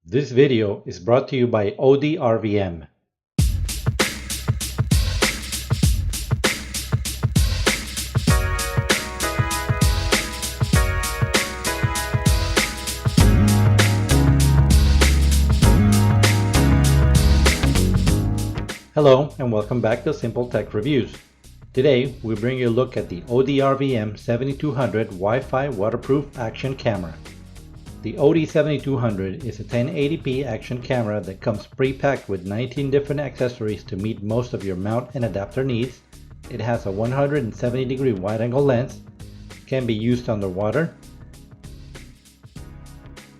This video is brought to you by ODRVM. Hello and welcome back to Simple Tech Reviews. Today we bring you a look at the ODRVM 7200 Wi-Fi waterproof action camera. The OD7200 is a 1080p action camera that comes pre-packed with 19 different accessories to meet most of your mount and adapter needs. It has a 170-degree wide-angle lens, can be used underwater,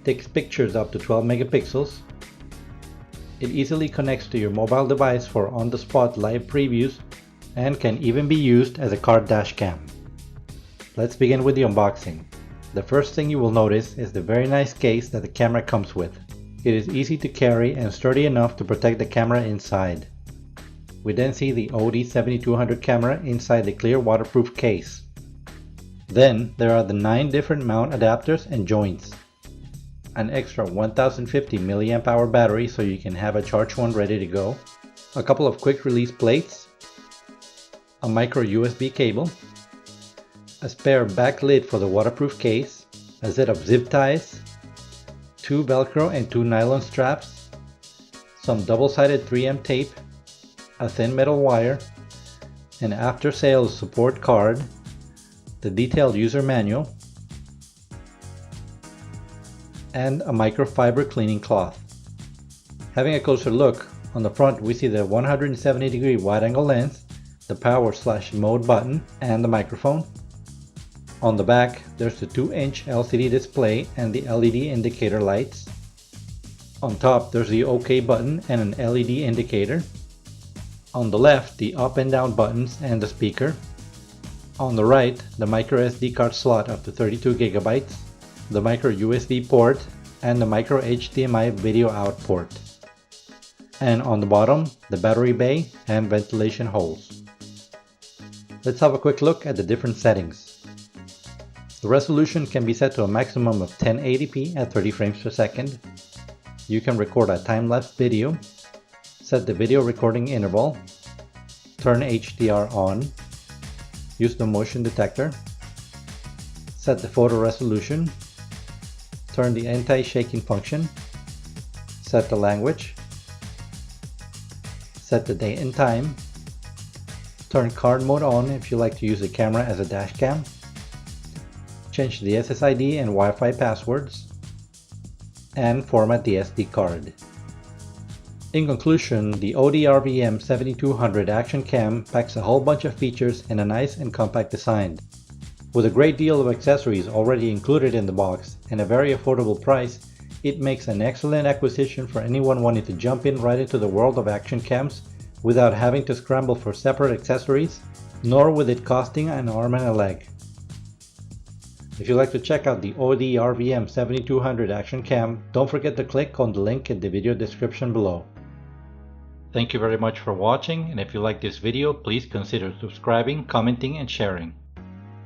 takes pictures up to 12 megapixels. It easily connects to your mobile device for on-the-spot live previews and can even be used as a car dash cam. Let's begin with the unboxing. The first thing you will notice is the very nice case that the camera comes with. It is easy to carry and sturdy enough to protect the camera inside. We then see the OD7200 camera inside the clear waterproof case. Then there are the 9 different mount adapters and joints. An extra 1050 mAh battery so you can have a charged one ready to go, a couple of quick release plates, a micro USB cable, a spare back lid for the waterproof case, a set of zip ties, 2 Velcro and 2 nylon straps, some double-sided 3M tape, a thin metal wire, an after-sales support card, the detailed user manual, and a microfiber cleaning cloth. Having a closer look, on the front we see the 170-degree wide-angle lens, the power/mode button, and the microphone. On the back, there's the 2-inch LCD display and the LED indicator lights. On top, there's the OK button and an LED indicator. On the left, the up and down buttons and the speaker. On the right, the micro SD card slot up to 32 gigabytes, the micro USB port, and the micro HDMI video out port. And on the bottom, the battery bay and ventilation holes. Let's have a quick look at the different settings. The resolution can be set to a maximum of 1080p at 30 frames per second. You can record a time-lapse video, set the video recording interval, turn HDR on, use the motion detector, set the photo resolution, turn the anti-shaking function, set the language, set the date and time, turn card mode on if you like to use the camera as a dash cam, change the SSID and Wi-Fi passwords, and format the SD card. In conclusion, the ODRVM 7200 Action Cam packs a whole bunch of features in a nice and compact design. With a great deal of accessories already included in the box and a very affordable price, it makes an excellent acquisition for anyone wanting to jump in right into the world of action cams without having to scramble for separate accessories, nor with it costing an arm and a leg. If you'd like to check out the ODRVM 7200 Action Cam, don't forget to click on the link in the video description below. Thank you very much for watching, and if you like this video, please consider subscribing, commenting, and sharing.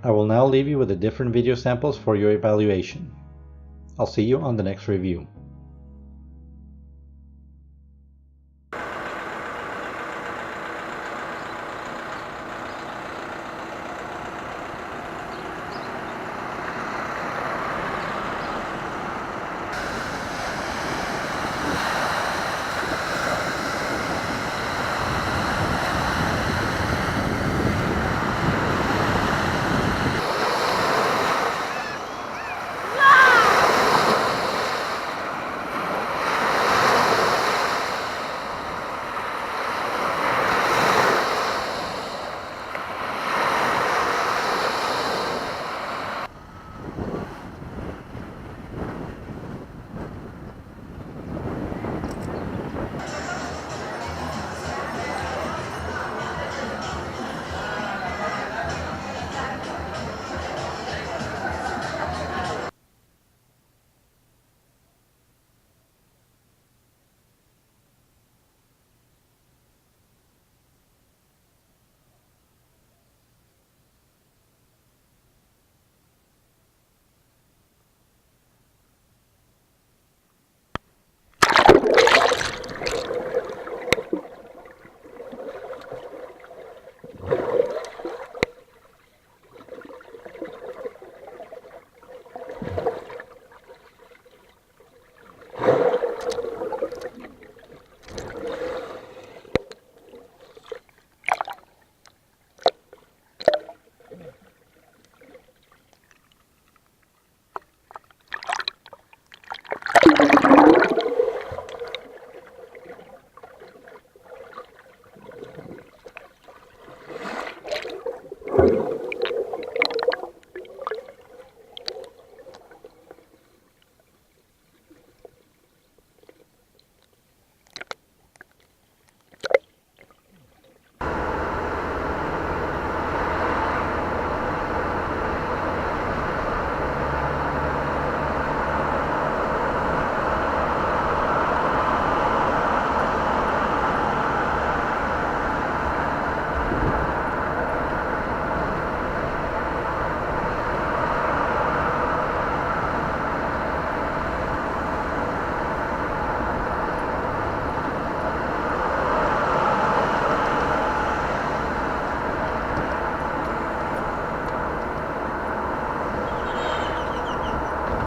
I will now leave you with the different video samples for your evaluation. I'll see you on the next review.